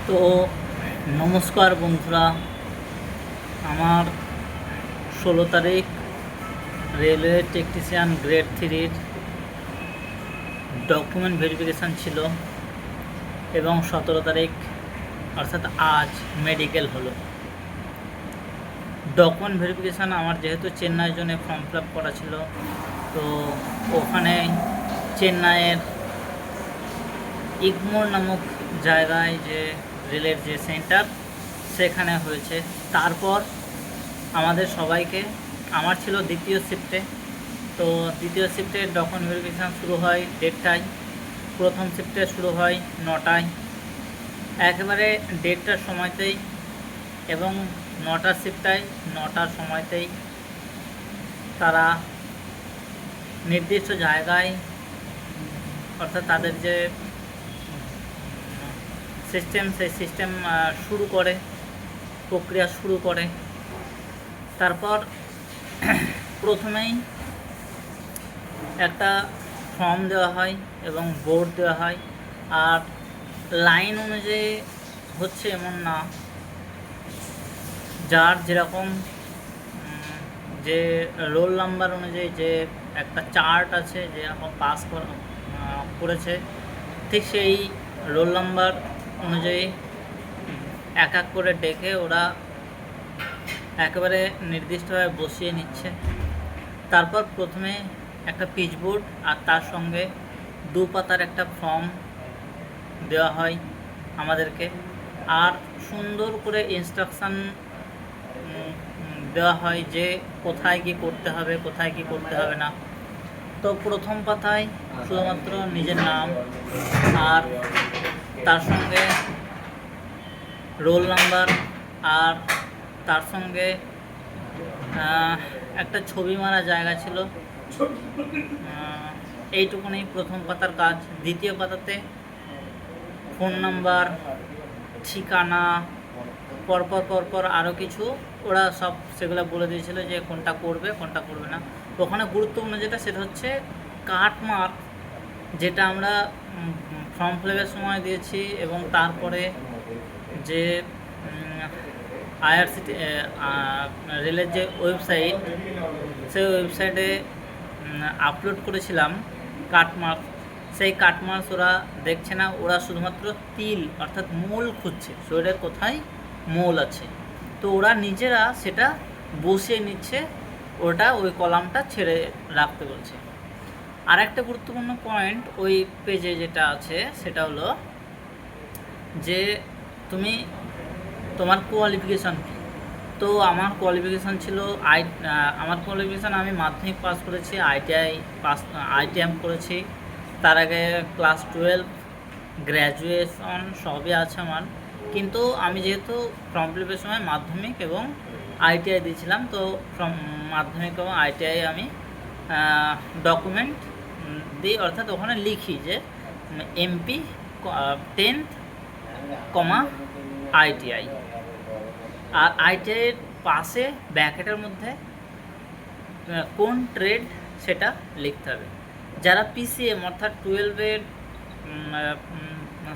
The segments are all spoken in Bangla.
তো নমস্কার বন্ধুরা, আমার 16 তারিখ রেলওয়ে টেকনিশিয়ান গ্রেড 3-র ডকুমেন্ট ভেরিফিকেশান ছিল এবং 17 তারিখ অর্থাৎ আজ মেডিকেল হলো। ডকুমেন্ট ভেরিফিকেশান আমার যেহেতু চেন্নাইয়ের জন্য ফর্ম ফিল আপ করা ছিল, তো ওখানে চেন্নাইয়ের ইগমোর নামক জায়গায় যে রেলের যে সেন্টার সেখানে হয়েছে। তারপর আমাদের সবাইকে, আমার ছিল দ্বিতীয় শিফটে, তো দ্বিতীয় শিফটের ডকুমেন্ট ভেরিফিকেশান শুরু হয় 1:30টায়, প্রথম শিফটে শুরু হয় 9টায়, একেবারে 1:30টার সময়তেই, এবং 9টার শিফটটায় 9টার সময়তেই তারা নির্দিষ্ট জায়গায়, অর্থাৎ তাদের যে সিস্টেম সেই সিস্টেম শুরু করে, প্রক্রিয়া শুরু করে। তারপর প্রথমেই একটা ফর্ম দেওয়া হয় এবং বোর্ড দেওয়া হয়, আর লাইন অনুযায়ী হচ্ছে এমন না, যার যেরকম যে রোল নাম্বার অনুযায়ী যে একটা চার্ট আছে, যেরকম পাস করেছে, ঠিক সেই রোল নাম্বার অনুযায়ী এক এক করে ডেকে ওরা একেবারে নির্দিষ্টভাবে বসিয়ে নিচ্ছে। তারপর প্রথমে একটা পিচবোর্ড আর তার সঙ্গে 2 পাতার একটা ফর্ম দেওয়া হয় আমাদেরকে, আর সুন্দর করে ইনস্ট্রাকশান দেওয়া হয় যে কোথায় কী করতে হবে, কোথায় কী করতে হবে না। তো প্রথম পাতায় শুধুমাত্র নিজের নাম আর তার সঙ্গে রোল নাম্বার আর তার সঙ্গে একটা ছবি মারা জায়গা ছিল, এইটুকুনি প্রথম পাতার কাজ। দ্বিতীয় পাতাতে ফোন নাম্বার, ঠিকানা, পরপর আরও কিছু ওরা সব সেগুলো বলে দিয়েছিল যে কোনটা করবে কোনটা করবে না। ওখানে গুরুত্বপূর্ণ যেটা, সেটা হচ্ছে কাটমার্ক, যেটা আমরা ফর্ম ফিল আপের সময় দিয়েছি, এবং তারপরে যে আইআরসিটি রেলের যে ওয়েবসাইট, সেই ওয়েবসাইটে আপলোড করেছিলাম কাটমার্ক। সেই কাটমার্ক ওরা দেখছে না, ওরা শুধুমাত্র তিল অর্থাৎ মূল খুঁজছে, শরীরের কোথায় মূল আছে। তো ওরা নিজেরা সেটা বসিয়ে নিচ্ছে, ওটা ওই কলামটা ছেড়ে রাখতে বলছে। আর একটা গুরুত্বপূর্ণ পয়েন্ট ওই পেজে যেটা আছে, সেটা হলো যে তোমার কোয়ালিফিকেশান কী। তো আমার কোয়ালিফিকেশান ছিল আমি মাধ্যমিক পাস করেছি, আইটিআই করেছি, তার আগে ক্লাস 12 গ্র্যাজুয়েশন সবই আছে আমার। কিন্তু আমি যেহেতু ফর্ম ফিল আপের সময় মাধ্যমিক এবং আইটিআই দিয়েছিলাম, তো মাধ্যমিক এবং আইটিআই আমি ডকুমেন্ট দিই, অর্থাৎ ওখানে লিখি যে এমপি 10th, আইটিআই। আর আইটিআইয়ের পাশে ব্র্যাকেটের মধ্যে কোন ট্রেড সেটা লিখতে হবে। যারা পিসিএম অর্থাৎ 12-এর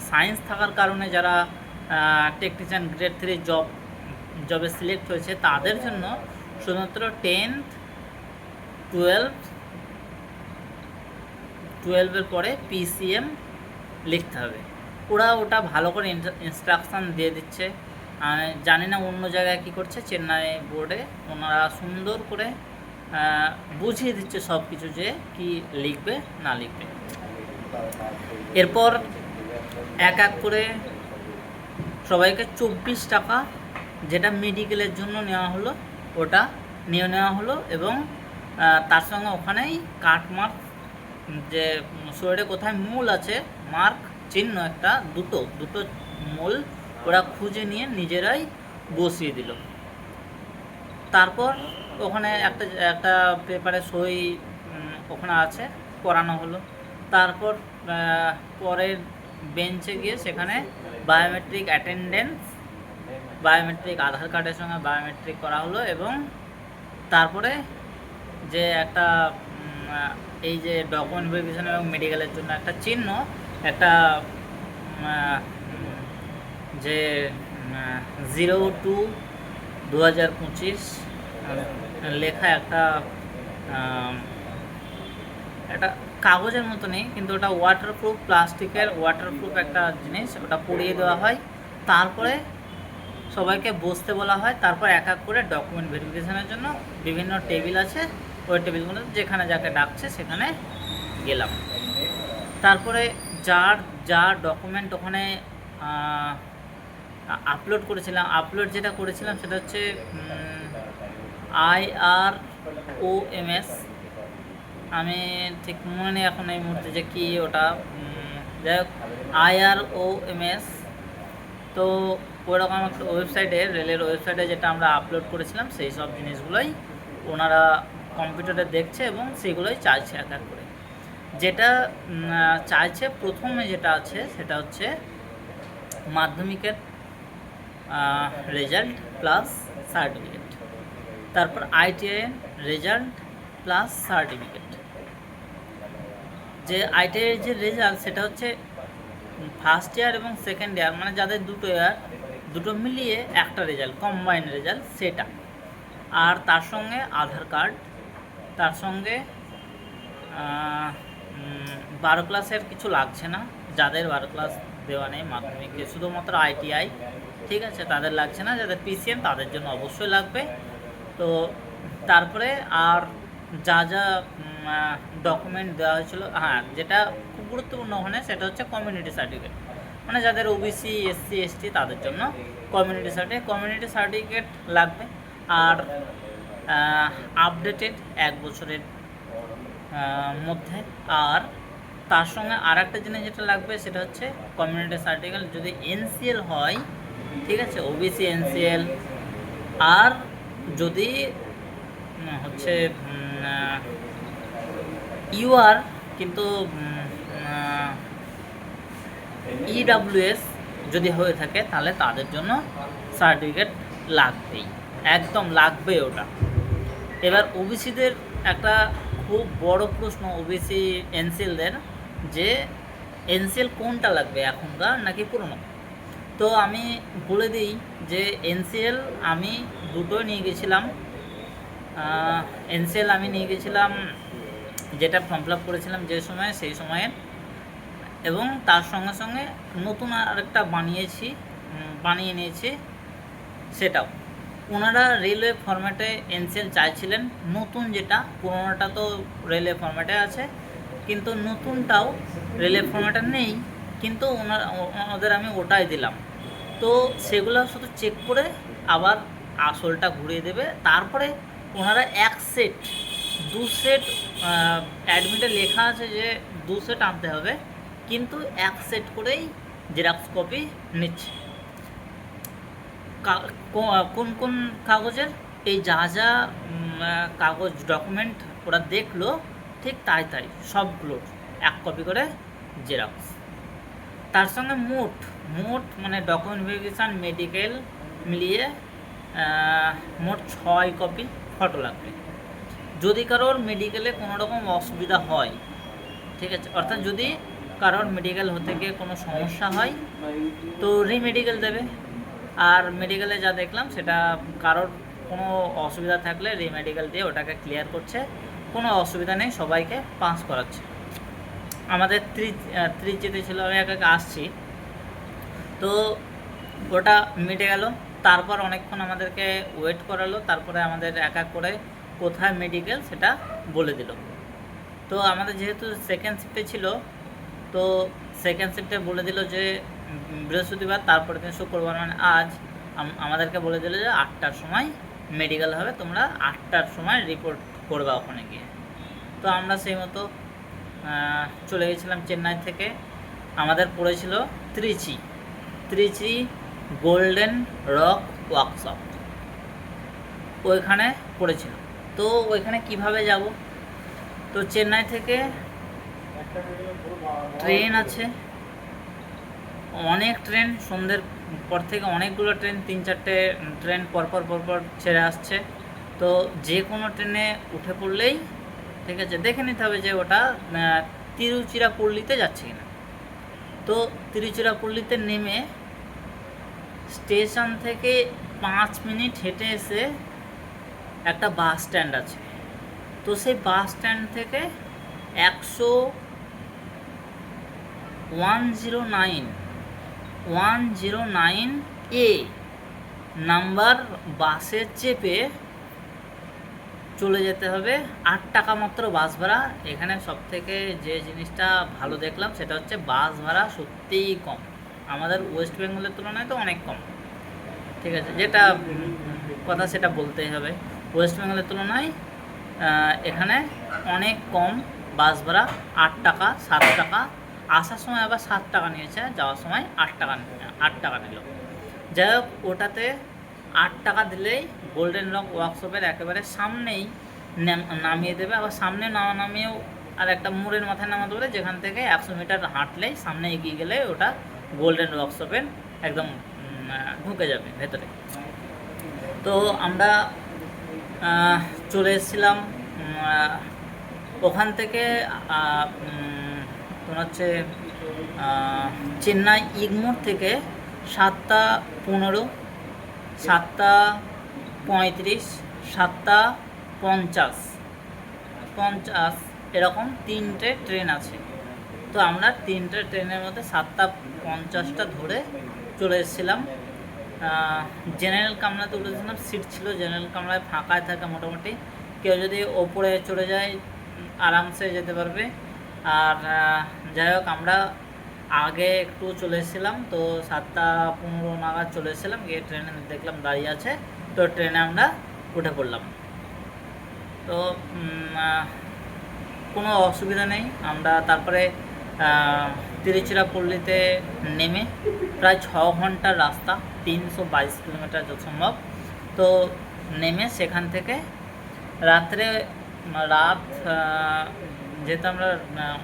সায়েন্স থাকার কারণে যারা টেকনিশিয়ান গ্রেড 3 জবে সিলেক্ট হয়েছে, তাদের জন্য শুধুমাত্র 10th, 12-এর পরে পিসিএম লিখতে হবে। ওরা ওটা ভালো করে ইনস্ট্রাকশান দিয়ে দিচ্ছে। জানি না অন্য জায়গায় কী করছে, চেন্নাই বোর্ডে ওনারা সুন্দর করে বুঝিয়ে দিচ্ছে সব কিছু, যে কি লিখবে না লিখবে। এরপর এক এক করে সবাইকে 24 টাকা, যেটা মেডিকেলের জন্য নেওয়া হলো, ওটা নিয়ে নেওয়া হলো, এবং তার সঙ্গে ওখানেই কাটমার্ক, যে শরীরে কোথায় মূল আছে মার্ক চিহ্ন, একটা দুটো মূল ওরা খুঁজে নিয়ে নিজেরাই বসিয়ে দিল। তারপর ওখানে একটা পেপারে সই ওখানে আছে, করানো হলো। তারপর পরের বেঞ্চে গিয়ে সেখানে বায়োমেট্রিক অ্যাটেন্ডেন্স, বায়োমেট্রিক আধার কার্ডের সঙ্গে বায়োমেট্রিক করা হলো, এবং তারপরে যে একটা এই যে ডকুমেন্ট ভেরিফিকেশন এবং মেডিকেলের জন্য একটা চিহ্ন, একটা যে 02/2025 লেখা একটা একটা কাগজের মতো নেই, কিন্তু ওটা ওয়াটারপ্রুফ, প্লাস্টিকের ওয়াটারপ্রুফ একটা জিনিস, ওটা পরিয়ে দেওয়া হয়। তারপরে সবাইকে বসতে বলা হয়, তারপর এক এক করে ডকুমেন্ট ভেরিফিকেশনের জন্য বিভিন্ন টেবিল আছে, ওই টেবিলগুলো যেখানে যাকে ডাকছে সেখানে গেলাম। তারপরে যার যার ডকুমেন্ট ওখানে আপলোড করেছিলাম, যেটা করেছিলাম সেটা হচ্ছে IROMS, আমি ঠিক মনে নেই এখন এই মুহূর্তে যে কী ওটা, যাই হোক IROMS। তো ওইরকম একটা ওয়েবসাইটে, রেলের ওয়েবসাইটে যেটা আমরা আপলোড করেছিলাম, সেই সব জিনিসগুলোই ওনারা কম্পিউটারে দেখছে এবং সেগুলোই চাইছে এক এক করে। যেটা চাইছে প্রথমে যেটা আছে সেটা হচ্ছে মাধ্যমিকের রেজাল্ট প্লাস সার্টিফিকেট, তারপর ITI রেজাল্ট প্লাস সার্টিফিকেট। যে ITI যে রেজাল্ট সেটা হচ্ছে ফার্স্ট ইয়ার এবং সেকেন্ড ইয়ার, মানে যাদের দুটো ইয়ার, দুটো মিলিয়ে একটা রেজাল্ট, কম্বাইন রেজাল্ট সেটা। আর তার সঙ্গে আধার কার্ড, তার সঙ্গে 12 ক্লাসের কিছু লাগছে না, যাদের 12 ক্লাস দেওয়া নেই মাধ্যমিকে, শুধুমাত্র ITI, ঠিক আছে, তাদের লাগছে না। যাদের PCM তাদের জন্য অবশ্যই লাগবে। তো তারপরে আর যা যা ডকুমেন্ট দেওয়া হয়েছিল, হ্যাঁ, যেটা খুব গুরুত্বপূর্ণ ওখানে সেটা হচ্ছে কমিউনিটি সার্টিফিকেট, মানে যাদের OBC SC ST তাদের জন্য কমিউনিটি সার্টিফিকেট লাগবে। আর আপডেটেড 1 বছরের মধ্যে। আর তার সঙ্গে আর একটা জিনিস যেটা লাগবে সেটা হচ্ছে কমিউনিটি সার্টিফিকেট যদি NCL হয়, ঠিক আছে, OBC NCL। আর যদি হচ্ছে UR কিন্তু EWS যদি হয়ে থাকে তাহলে তাদের জন্য সার্টিফিকেট লাগবেই, একদম লাগবে ওটা। এবার OBCদের একটা খুব বড় প্রশ্ন, OBC NCLদের, যে NCL কোনটা লাগবে, এখনকার নাকি পুরনো। তো আমি বলে দিই যে NCL আমি দুটোই নিয়ে গেছিলাম। NCL আমি নিয়ে গেছিলাম যেটা ফর্ম ফিল আপ করেছিলাম যে সময়ে, সেই সময়ের, এবং তার সঙ্গে সঙ্গে নতুন আরেকটা বানিয়ে নিয়েছি সেটাও। ওনারা রেলওয়ে ফরম্যাটে NCL চাইছিলেন, নতুন যেটা, পুরোনোটা তো রেলওয়ে ফরম্যাটে আছে, কিন্তু নতুনটাও রেলওয়ে ফরম্যাটে নেই, কিন্তু ওনাদের আমি ওটাই দিলাম। তো সেগুলো শুধু চেক করে আবার আসলটা ঘুরিয়ে দেবে। তারপরে ওনারা 2 সেট অ্যাডমিটে লেখা আছে যে 2 সেট আনতে হবে, কিন্তু 1 সেট করেই জেরক্স কপি নিচ্ছে। কোন কোন কাগজের, এই যা যা কাগজ ডকুমেন্ট ওরা দেখলো ঠিক তাই সবগুলোর 1 কপি করে জেরক্স। তার সঙ্গে মোট মানে ডকুমেন্ট ভেরিফিকেশান, মেডিকেল মিলিয়ে মোট 6 কপি ফটো লাগবে। যদি কারোর মেডিকেলে কোনো রকম অসুবিধা হয়, ঠিক আছে, অর্থাৎ যদি কারোর মেডিকেল হতে গিয়ে কোনো সমস্যা হয় তো রিমেডিকেল দেবে। আর মেডিকেলে যা দেখলাম সেটা কারোর কোনো অসুবিধা থাকলে রিমেডিকেল দিয়ে ওটাকে ক্লিয়ার করছে, কোনো অসুবিধা নেই, সবাইকে পাস করাচ্ছে। আমাদের ত্রিচিতে ছিল, আমি এক আসছি, তো ওটা মিটে গেল। তারপর অনেকক্ষণ আমাদেরকে ওয়েট করালো, তারপরে আমাদের এক এক করে কোথায় মেডিকেল সেটা বলে দিল। তো আমাদের যেহেতু সেকেন্ড শিফটে ছিল, তো সেকেন্ড শিফটে বলে দিল যে বৃহস্পতিবার, তারপরে দিন শুক্রবার, মানে আজ আমাদেরকে বলে দিল যে 8টার সময় মেডিকেল হবে, তোমরা 8টার সময় রিপোর্ট করবা ওখানে গিয়ে। তো আমরা সেই মতো চলে গেছিলাম চেন্নাই থেকে। আমাদের পড়েছিল ত্রিচি গোল্ডেন রক ওয়ার্কশপ, ওইখানে পড়েছিল। তো ওইখানে কিভাবে যাব, তো চেন্নাই থেকে ট্রেন আছে, অনেক ট্রেন, সন্ধ্যের পর থেকে অনেকগুলো ট্রেন, 3-4টে ট্রেন পরপর ছেড়ে আসছে। তো যে কোনো ট্রেনে উঠে পড়লেই, ঠিক আছে, দেখে নিতে হবে যে ওটা তিরুচিরাপল্লিতে যাচ্ছে কিনা। তো তিরুচিরাপল্লিতে নেমে স্টেশন থেকে 5 মিনিট হেঁটে এসে একটা বাস স্ট্যান্ড আছে। তো সেই বাস স্ট্যান্ড থেকে 109 নাম্বার বাসে চেপে চলে যেতে হবে। 8 টাকা মাত্র বাস ভাড়া। এখানে সবথেকে যে জিনিসটা ভালো দেখলাম সেটা হচ্ছে বাস ভাড়া সত্যিই কম, আমাদের ওয়েস্ট বেঙ্গলের তুলনায় তো অনেক কম। ঠিক আছে, যেটা কথা সেটা বলতেই হবে, ওয়েস্ট বেঙ্গলের তুলনায় এখানে অনেক কম বাস ভাড়া। 8 টাকা 7 টাকা, আসার সময় আবার 7 টাকা নিয়েছে, যাওয়ার সময় 8 টাকা নিল। যাই হোক, ওটাতে 8 টাকা দিলেই গোল্ডেন রক ওয়ার্কশপের একেবারে সামনেই নামিয়ে দেবে। আবার সামনে নামিয়েও আর একটা মোড়ের মাথায় নামাতে পারে, যেখান থেকে 100 মিটার হাঁটলেই সামনে এগিয়ে গেলে ওটা গোল্ডেন ওয়ার্কশপের একদম ঢুকে যাবে ভেতরে। তো আমরা চলে এসেছিলাম ওখান থেকে তোমার হচ্ছে চেন্নাই ইগমোর থেকে 7:15, 7:35, 7:50 এরকম 3টে ট্রেন আছে। তো আমরা 3টে ট্রেনের মধ্যে 7:50টা ধরে চলে এসেছিলাম। জেনারেল কামরাতে উঠেছিলাম, সিট ছিল জেনারেল কামরায়, ফাঁকায় থাকে মোটামুটি। কেউ যদি ওপরে চলে যায় আরামসে যেতে পারবে। আর যাই হোক, আমরা আগে একটু চলে এসেছিলাম, তো 7:15 নাগাদ চলে এসেছিলাম, গিয়ে ট্রেনে দেখলাম দাঁড়িয়ে আছে, তো ট্রেনে আমরা উঠে পড়লাম। তো কোনো অসুবিধা নেই। আমরা তারপরে তিরুচিরাপল্লিতে নেমে প্রায় 6 ঘন্টার রাস্তা, 322 কিলোমিটার যত সম্ভব। তো নেমে সেখান থেকে রাত যেহেতু আমরা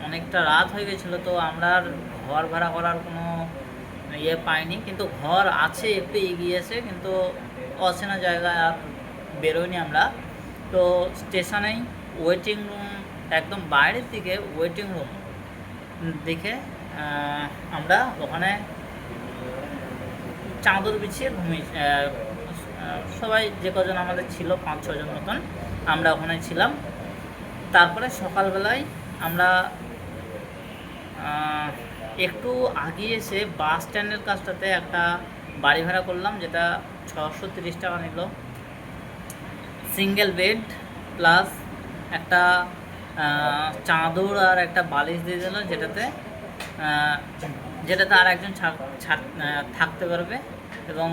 অনেকটা রাত হয়ে গেছিলো, তো আমরা আর ঘর ভাড়া করার কোনো ইয়ে পাইনি, কিন্তু ঘর আছে একটু এগিয়েছে, কিন্তু অচেনা জায়গায় আর বেরোয়নি আমরা। তো স্টেশনেই ওয়েটিং রুম, একদম বাইরের দিকে ওয়েটিং রুম দেখে আমরা ওখানে চাদর বিছিয়ে সবাই যে কজন আমাদের ছিল 5-6 জন মতন, আমরা ওখানে ছিলাম। তারপরে সকালবেলায় আমরা একটু আগিয়ে এসে বাস স্ট্যান্ডের কাছটাতে একটা বাড়ি ভাড়া করলাম, যেটা 630 টাকা নিল। সিঙ্গেল বেড প্লাস একটা চাদর আর একটা বালিশ দিয়ে দিল, যেটাতে আর একজন থাকতে পারবে, এবং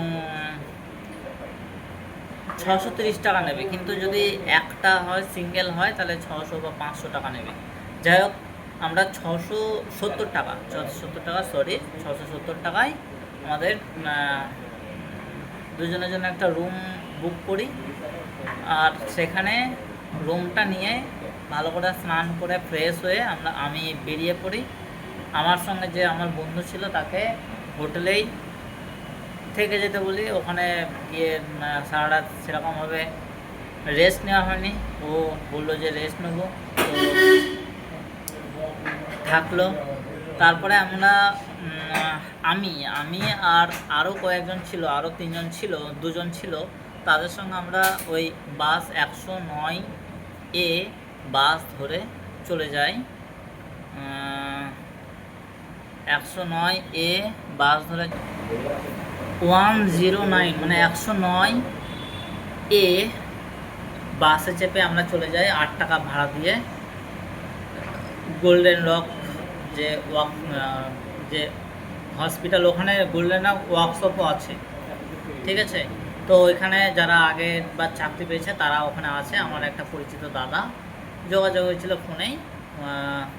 630 টাকা নেবে। কিন্তু যদি একটা হয়, সিঙ্গেল হয়, তাহলে 600 বা 500 টাকা নেবে। যাই হোক, আমরা 670 টাকায় আমাদের দুজনের জন্য একটা রুম বুক করি। আর সেখানে রুমটা নিয়ে ভালো করে স্নান করে ফ্রেশ হয়ে আমি বেরিয়ে পড়ি। আমার সঙ্গে যে আমার বন্ধু ছিল তাকে হোটেলেই থেকে যেতে বলি। ওখানে গিয়ে সারা রাত সেরকমভাবে রেস্ট নেওয়া হয়নি, ও বললো যে রেস্ট নেবো, তো থাকলো। তারপরে আমি আর আরও কয়েকজন ছিল, আরও 3জন ছিল, 2জন ছিল, তাদের সঙ্গে আমরা ওই বাস 109 বাস ধরে চলে যাই। 109 বাস ধরে 109 মানে 109 বাসে চেপে আমরা চলে যাই 8 টাকা ভাড়া দিয়ে গোল্ডেন রক যে হসপিটাল, ওখানে গোল্ডেন রক ওয়ার্কশপও আছে। ঠিক আছে, তো এখানে যারা আগে বা চাকরি পেয়েছে তারা ওখানে আছে। আমার একটা পরিচিত দাদা যোগাযোগ হয়েছিল ফোনেই,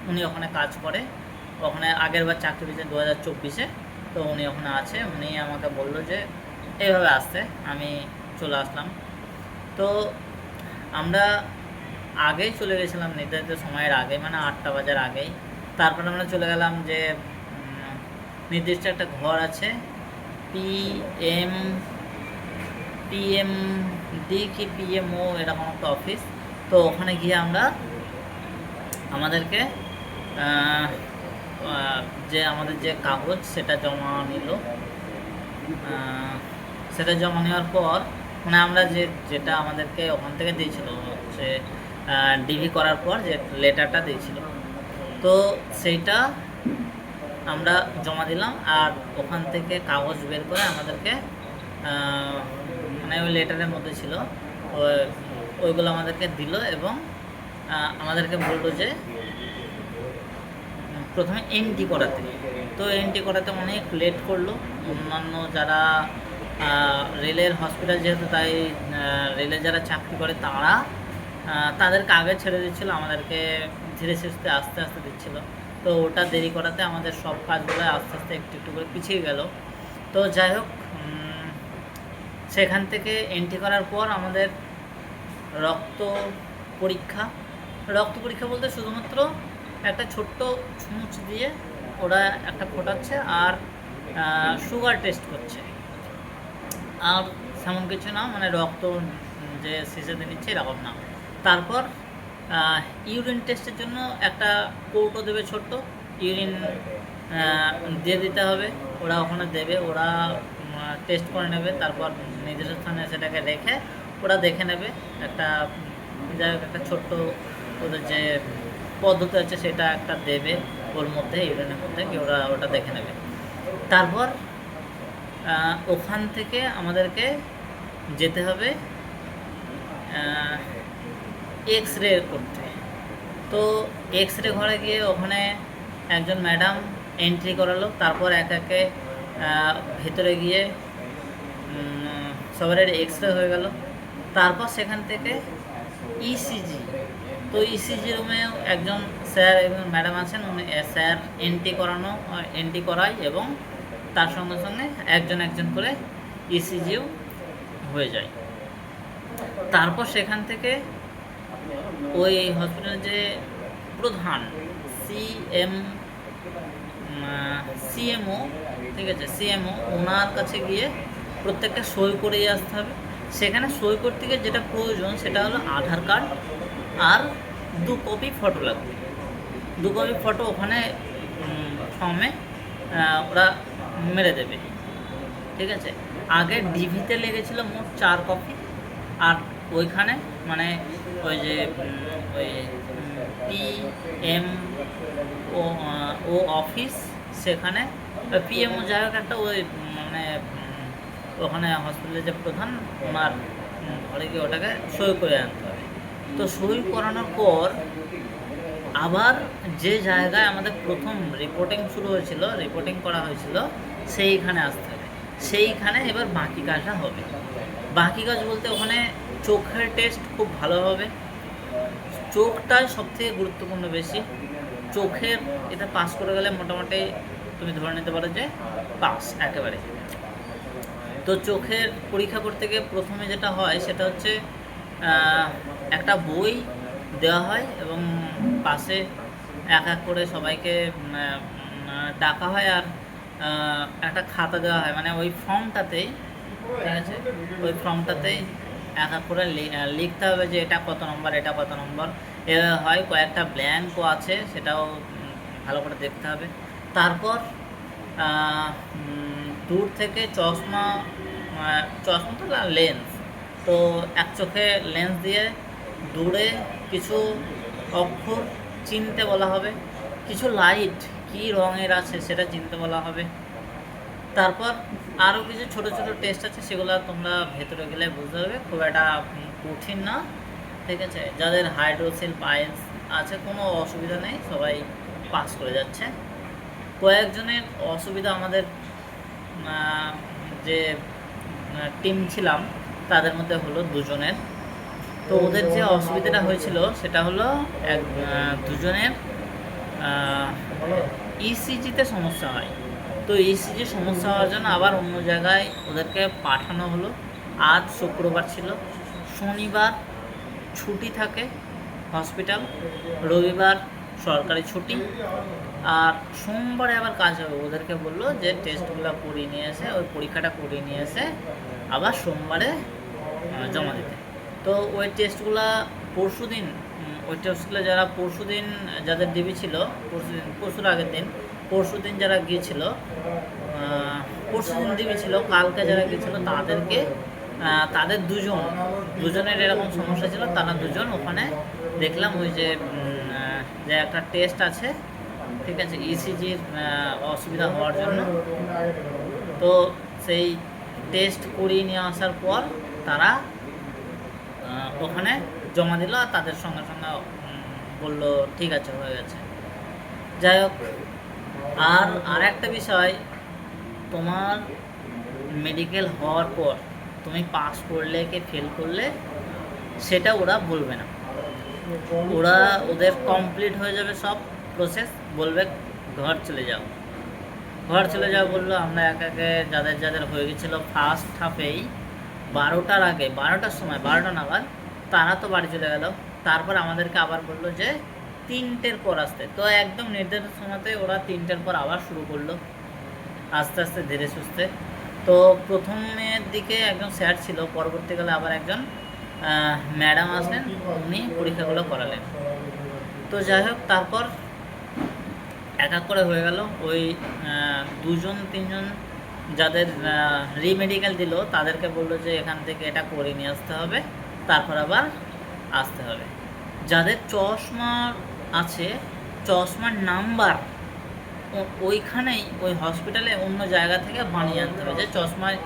উনি ওখানে কাজ করে, ওখানে আগের বার চাকরি পেয়েছে 2024-এ, তো উনি ওখানে আছে। উনি আমাকে বললো যে এইভাবে আসতে, আমি চলে আসলাম। তো আমরা আগেই চলে গেছিলাম নির্ধারিত সময়ের আগে, মানে 8টা বাজার আগেই। তারপরে আমরা চলে গেলাম যে নির্দিষ্ট একটা ঘর আছে, পিএমডি কি পিএমও এরকম একটা অফিস। তো ওখানে গিয়ে আমাদেরকে যে আমাদের যে কাগজ সেটা জমা নিল। সেটা জমা নেওয়ার পর মানে আমরা যেটা আমাদেরকে ওখান থেকে দিয়েছিল হচ্ছে ডিভি করার পর যে লেটারটা দিয়েছিল, তো সেইটা আমরা জমা দিলাম। আর ওখান থেকে কাগজ বের করে আমাদেরকে মানে ওই লেটারের মধ্যে ছিল ওইগুলো আমাদেরকে দিল এবং আমাদেরকে বললো যে প্রথমে এন্ট্রি করাতে। তো এন্ট্রি করাতে অনেক লেট করলো। অন্যান্য যারা রেলের হসপিটাল যেহেতু, তাই রেলে যারা চাকরি করে তারা তাদেরকে আগে ছেড়ে দিচ্ছিলো, আমাদেরকে ধীরে সুস্থে আস্তে আস্তে দিচ্ছিল। তো ওটা দেরি করাতে আমাদের সব কাজগুলো আস্তে আস্তে একটু একটু করে পিছিয়ে গেল। তো যাই হোক, সেখান থেকে এন্ট্রি করার পর আমাদের রক্ত পরীক্ষা বলতে শুধুমাত্র একটা ছোট্ট ছুঁচ দিয়ে ওরা একটা ফোটাচ্ছে আর সুগার টেস্ট করছে, আর তেমন কিছু না, মানে রক্ত যে শিশাতে নিচ্ছে এরকম না। তারপর ইউরিন টেস্টের জন্য একটা কৌটো দেবে, ছোট্ট ইউরিন দিয়ে দিতে হবে, ওরা ওখানে দেবে, ওরা টেস্ট করে নেবে। তারপর নিজস্ব স্থানে সেটাকে রেখে ওরা দেখে নেবে, একটা যাই হোক একটা ছোট্ট ওদের যে পদ্ধতি আছে সেটা একটা দেবে ওর মধ্যে, ইউরিনের মধ্যে, কি ওরা ওটা দেখে নেবে। তারপর ওখান থেকে আমাদেরকে যেতে হবে এক্স রে করতে। তো এক্স রে ঘরে গিয়ে ওখানে একজন ম্যাডাম এন্ট্রি করালো। তারপর একে ভেতরে গিয়ে সবার এক্স রে হয়ে গেল। তারপর সেখান থেকে ইসিজি, তো ইসিজি রুমে একজন স্যার এবং ম্যাডাম আছেন, উনি স্যার এন্ট্রি করায় এবং তার সঙ্গে সঙ্গে একজন করে ইসিজিও হয়ে যায়। তারপর সেখান থেকে ওই হসপিটালের যে প্রধান সিএমও, ঠিক আছে, সিএমও, ওনার কাছে গিয়ে প্রত্যেকটা সই করেই আসতে হবে। সেখানে সই করতে গিয়ে যেটা প্রয়োজন সেটা হলো আধার কার্ড আর 2 কপি ফটো লাগবে। 2 কপি ফটো ওখানে ফর্মে ওরা মেরে দেবে, ঠিক আছে। আগে ডিভিতে লেগেছিল মোট 4 কপি, আর ওইখানে মানে ওই যে ওই পিএমও অফিস, সেখানে পিএমও যাই হোক একটা ওই মানে ওখানে হসপিটালের যে প্রধান, ওনার ঘরে গিয়ে ওটাকে সই করে আনতে হবে। তো সই করানোর পর আবার যে জায়গায় আমাদের প্রথম রিপোর্টিং করা হয়েছিল সেইখানে আসতে হবে। সেইখানে এবার বাকি কাজটা হবে। বাকি কাজ বলতে ওখানে চোখের টেস্ট খুব ভালো হবে। চোখটাই সবথেকে গুরুত্বপূর্ণ বেশি। চোখের এটা পাস করে গেলে মোটামুটি তুমি ধরে নিতে পারো যে পাস একেবারে। তো চোখের পরীক্ষা করতে গিয়ে প্রথমে যেটা হয় সেটা হচ্ছে একটা বই দেওয়া হয় এবং পাশে এক করে সবাইকে ডাকা হয়, আর একটা খাতা দেওয়া হয়, মানে ওই ফর্মটাতেই, ঠিক আছে, ওই ফর্মটাতেই এক করে লিখতে হবে যে এটা কত নম্বর, এটা কত নম্বর। এ হয় কয়েকটা ব্ল্যাঙ্কও আছে, সেটাও ভালো করে দেখতে হবে। তারপর দূর থেকে চশমা তো লেন্স, তো এক চোখে লেন্স দিয়ে দূরে কিছু অক্ষর চিনতে বলা হবে, কিছু লাইট কী রঙের আছে সেটা চিনতে বলা হবে। তারপর আরও কিছু ছোট ছোট টেস্ট আছে, সেগুলো তোমরা ভেতরে গেলে বুঝতে পারবে, খুব একটা কঠিন না, ঠিক আছে। যাদের হাইড্রোসিল পাইলস আছে কোনো অসুবিধা নেই, সবাই পাস করে যাচ্ছে। কয়েকজনের অসুবিধা, আমাদের যে টিম ছিলাম তাদের মধ্যে হলো 2 জনের। তো ওদের যে অসুবিধাটা হয়েছিল সেটা হলো দুজনের ইসিজিতে সমস্যা হয়। তো ইসিজি সমস্যা হওয়ার জন্য আবার অন্য জায়গায় ওদেরকে পাঠানো হলো। আজ শুক্রবার ছিল, শনিবার ছুটি থাকে হসপিটাল, রবিবার সরকারি ছুটি, আর সোমবারে আবার কাজ হবে। ওদেরকে বললো যে টেস্টগুলো করিয়ে নিয়ে এসে, ওই পরীক্ষাটা করিয়ে নিয়ে এসে আবার সোমবারে জমা দিতে। তো ওই টেস্টগুলো পরশুদিন, ওই টেস্টগুলো যারা পরশুদিন যাদের ডিবি ছিল, পরশুর আগের দিন, পরশুদিন যারা গিয়েছিল পরশু দিন দিবি ছিল, কালকে যারা গেছিলো তাদেরকে তাদের দুজনের এরকম সমস্যা ছিল, তারা দুজন ওখানে দেখলাম ওই যে যে একটা টেস্ট আছে, ঠিক আছে, ইসিজির অসুবিধা হওয়ার জন্য। তো সেই টেস্ট করিয়ে নিয়ে আসার পর তারা ওখানে জমা দিল, আর তাদের সঙ্গে সঙ্গে বললো ঠিক আছে, হয়ে গেছে। যাই হোক, আর একটা বিষয়, তোমার মেডিকেল হওয়ার পর তুমি পাস করলে কি ফেল করলে সেটা ওরা বলবে না, ওদের কমপ্লিট হয়ে যাবে সব প্রসেস, বলবে ঘর চলে যাও, ঘর চলে যাও বললো। আমরা একে যাদের হয়ে গেছিলো ফার্স্ট হাফেই 12টার আগে, 12টার সময়, 12টা নাগাদ তারা তো বাড়ি চলে গেল। তারপর আমাদেরকে আবার বললো যে 3টের পর আসতে। তো একদম নির্ধারিত সময়তে ওরা 3টের পর আবার শুরু করলো, আস্তে আস্তে ধীরে সুস্থে। তো প্রথমের দিকে একজন স্যার ছিল, পরবর্তীকালে আবার একজন ম্যাডাম আসলেন, উনি পরীক্ষাগুলো করালেন। তো যাই হোক, তারপর এক এক করে হয়ে গেল। ওই 2-3জন যাদের রিমেডিকেল দিল তাদেরকে বললো যে এখান থেকে এটা করে নিয়ে আসতে হবে, তারপর আবার আসতে হবে। যাদের চশমা আছে, চশমার নাম্বার ওইখানেই ওই হসপিটালে অন্য জায়গা থেকে বানিয়ে আনতে হবে, যে চশমায়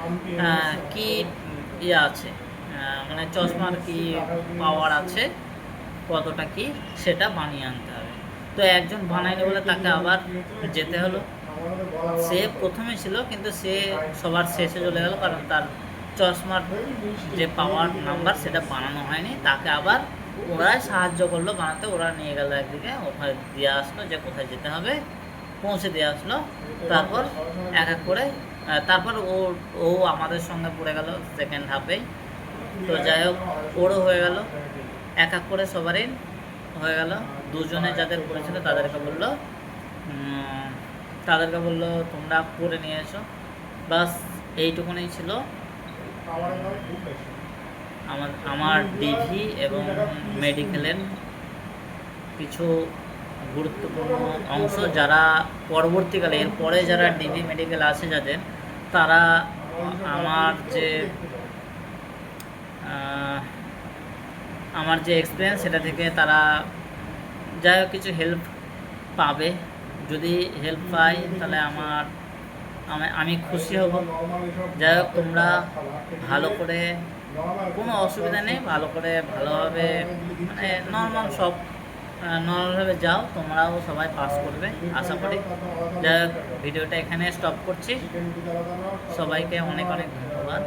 কি ইয়ে আছে, মানে চশমার কি পাওয়ার আছে, কতটা কি, সেটা বানিয়ে আনতে হবে। তো একজন বানায়নি বলে তাকে আবার যেতে হলো। সে প্রথমে ছিল, কিন্তু সে সবার শেষে চলে গেল, কারণ তার চশমার যে পাওয়ার নাম্বার সেটা বানানো হয়নি। তাকে আবার ওরাই সাহায্য করলো বানাতে, ওরা নিয়ে গেল একদিকে, ওখানে দিয়ে আসলো যে কোথায় যেতে হবে, পৌঁছে দিয়ে আসলো। তারপর এক এক করে তারপর ও আমাদের সঙ্গে পড়ে গেল সেকেন্ড হাফেই। তো যাই হোক, ওরও হয়ে গেল, এক এক করে সবারই হয়ে গেল। দুজনে যাদের পড়েছিল তাদেরকে বললো তোমরা করে নিয়ে এসো। বাস এইটুকুনি ছিল আমার ডিভি এবং মেডিকেলের কিছু গুরুত্বপূর্ণ অংশ। যারা পরবর্তীকালে এরপরে যারা ডিভি মেডিকেল আছে যাদের, তারা আমার যে এক্সপিরিয়েন্স সেটা থেকে তারা যাই হোক কিছু হেল্প পাবে। যদি হেল্প পাই তাহলে আমি খুশি হব। যাই হোক, তোমরা ভালো করে, কোনো অসুবিধা নেই, ভালোভাবে মানে নর্মালভাবে যাও, তোমরাও সবাই পাস করবে আশা করি। যাই হোক, ভিডিওটা এখানে স্টপ করছি। সবাইকে অনেক অনেক ধন্যবাদ।